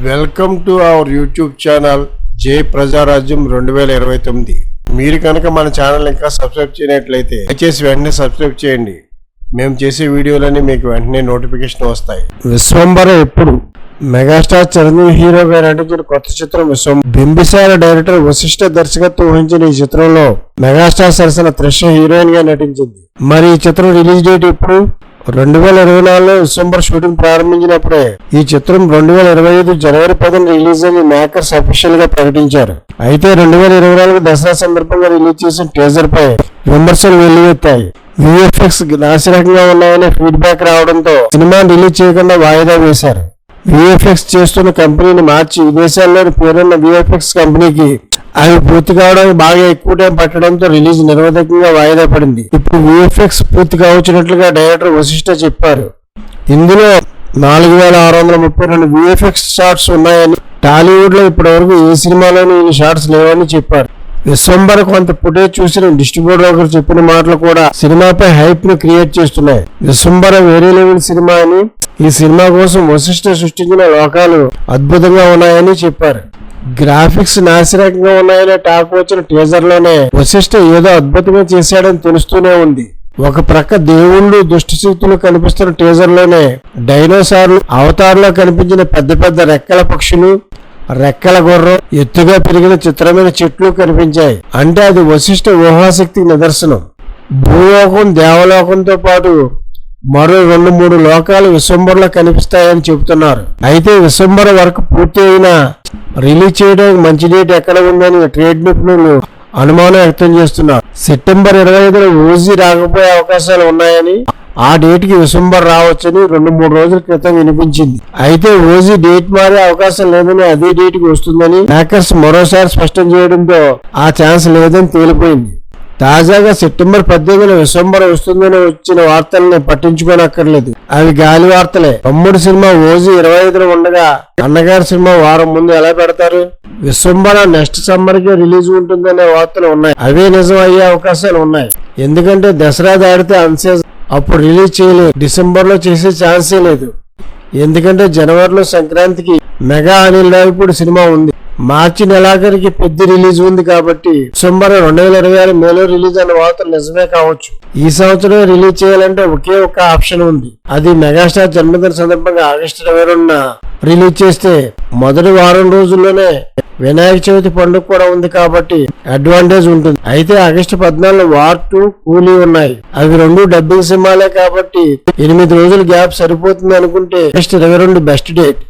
Welcome to our YouTube channel జై ప్రజారాజ్యం 2029. మీరు కనుక మన ఛానల్ ఇంకా సబ్స్క్రైబ్ చేయనట్లయితే దయచేసి వెంటనే సబ్స్క్రైబ్ చేయండి. మేము చేసే వీడియోలన్నీ మీకు వెంటనే నోటిఫికేషన్ వస్తాయి. విశ్వంబర ఎప్పుడు మెగాస్టార్ చిరంజీవి హీరోగా నటించిన కొత్త చిత్రం విశ్వం. బింబిసార డైరెక్టర్ వశిష్ఠ దర్శకత్వం వహించిన ఈ చిత్రంలో మెగాస్టార్ సరసన త్రిష హీరోయిన్ గా నటించింది. మరి ఈ చిత్రం రిలీజ్ డేట్ ఎప్పుడు? 2024లో విశ్వంబర్ షూటింగ్ ప్రారంభించినప్పుడే ఈ చిత్రం 2025 జనవరి 10న రిలీజ్ అని మేకర్స్ అఫీషియల్ గా ప్రకటించారు. అయితే 2024 దసరా సందర్భంగా రిలీజ్ చేసిన టీజర్ పై విమర్శలు వెల్లువెత్తాయి. విఎఫ్ఎక్స్ నాసిరకంగా ఉన్నాయనే ఫీడ్బ్యాక్ రావడంతో సినిమాను రిలీజ్ చేయకుండా వాయిదా వేశారు. విఎఫ్ఎక్స్ చేస్తున్న కంపెనీని మార్చి విదేశాల్లోని పేరున్న విఎఫ్ఎక్స్ కంపెనీకి అవి పూర్తి కావడానికి బాగా ఎక్కువ టైం పట్టడంతో రిలీజ్ నిరవధికంగా వాయిదా పడింది. ఇప్పుడు విఎఫ్ఎక్స్ పూర్తి కావచ్చినట్లుగా డైరెక్టర్ వశిష్ఠ చెప్పారు. ఇందులో 4632 విఎఫ్ఎక్స్ షాట్స్ ఉన్నాయని, టాలీవుడ్ లో ఇప్పటి వరకు ఏ సినిమాలోనూ ఈ షాట్స్ లేవని చెప్పారు. విశ్వంబర కొంత ఫుటేజ్ చూసిన డిస్ట్రిబ్యూటర్ ఒకరు చెప్పిన మాటలు కూడా సినిమాపై హైప్ ను క్రియేట్ చేస్తున్నాయి. విశ్వంబర వేరే లెవెల్ సినిమా అని, ఈ సినిమా కోసం వశిష్ఠ సృష్టించిన లోకాలు అద్భుతంగా ఉన్నాయని చెప్పారు. గ్రాఫిక్స్ నాసిరకంగా ఉన్నాయనే టాక్ వచ్చిన టీజర్ లోనే వశిష్ఠ ఏదో అద్భుతంగా చేశాడని తెలుస్తూనే ఉంది. ఒక ప్రక్క దేవుళ్ళు దుష్ట శక్తులు కనిపిస్తున్న టీజర్ లోనే డైనోసార్లు అవతారంలో కనిపించిన పెద్ద పెద్ద రెక్కల పక్షులు, రెక్కల గుర్రం, ఎత్తుగా పెరిగిన చిత్రమైన చెట్లు కనిపించాయి. అంటే అది వశిష్ఠ ఊహాశక్తికి నిదర్శనం. భూలోకం, దేవలోకంతో పాటు మరో 2-3 లోకాలు విశ్వంబరలో కనిపిస్తాయని చెబుతున్నారు. అయితే విశ్వంబర వరకు పూర్తి అయినా రిలీజ్ చేయడానికి మంచి డేట్ ఎక్కడ ఉందని ట్రేడ్ నిపుణులు అనుమానం వ్యక్తం చేస్తున్నారు. సెప్టెంబర్ 25న ఓజీ రాకపోయే అవకాశాలు ఉన్నాయని, ఆ డేట్ కి విశ్వంబర్ రావచ్చని 2-3 రోజుల క్రితం వినిపించింది. అయితే ఓజీ డేట్ మారే అవకాశం లేదని, అదే డేట్ కి వస్తుందని మేకర్స్ మరోసారి స్పష్టం చేయడంతో ఆ ఛాన్స్ లేదని తేలిపోయింది. తాజాగా సెప్టెంబర్ 18న విశ్వంబర వస్తుందని వచ్చిన వార్తల్ని పట్టించుకోనక్కర్లేదు. అవి గాలి వార్తలే. తమ్ముడు సినిమా ఓజీ 25న ఉండగా అన్నగారి సినిమా వారం ముందు ఎలా పెడతారు? విశ్వంబర నెక్స్ట్ సమ్మర్ కి రిలీజ్ ఉంటుందనే వార్తలు ఉన్నాయి. అవే నిజం అయ్యే అవకాశాలు ఉన్నాయి. ఎందుకంటే దసరా దాడితే అన్సీజన్, అప్పుడు రిలీజ్ చేయలేదు. డిసెంబర్ లో చేసే ఛాన్సే లేదు. ఎందుకంటే జనవరిలో సంక్రాంతికి మెగా అనిల్ రావిపూడి సినిమా ఉంది. మార్చి నెలాఖరికి పెద్ద రిలీజ్ ఉంది కాబట్టి డిసెంబర్ 2026 మేలో రిలీజ్ అన్న వార్తలు నిజమే కావచ్చు. ఈ సంవత్సరం రిలీజ్ చేయాలంటే ఒకే ఒక్క ఆప్షన్ ఉంది. అది మెగాస్టార్ జన్మదిన సందర్భంగా ఆగస్టు 22న రిలీజ్ చేస్తే మొదటి వారం రోజుల్లోనే వినాయక చవితి పండుగ కూడా ఉంది కాబట్టి అడ్వాంటేజ్ ఉంటుంది. అయితే ఆగస్టు 14 వార్ 2, కూలీ ఉన్నాయి. అవి 2 డబ్బింగ్ సినిమాలే కాబట్టి 8 రోజుల గ్యాప్ సరిపోతుంది అనుకుంటే ఆగస్టు 22 బెస్ట్ డేట్.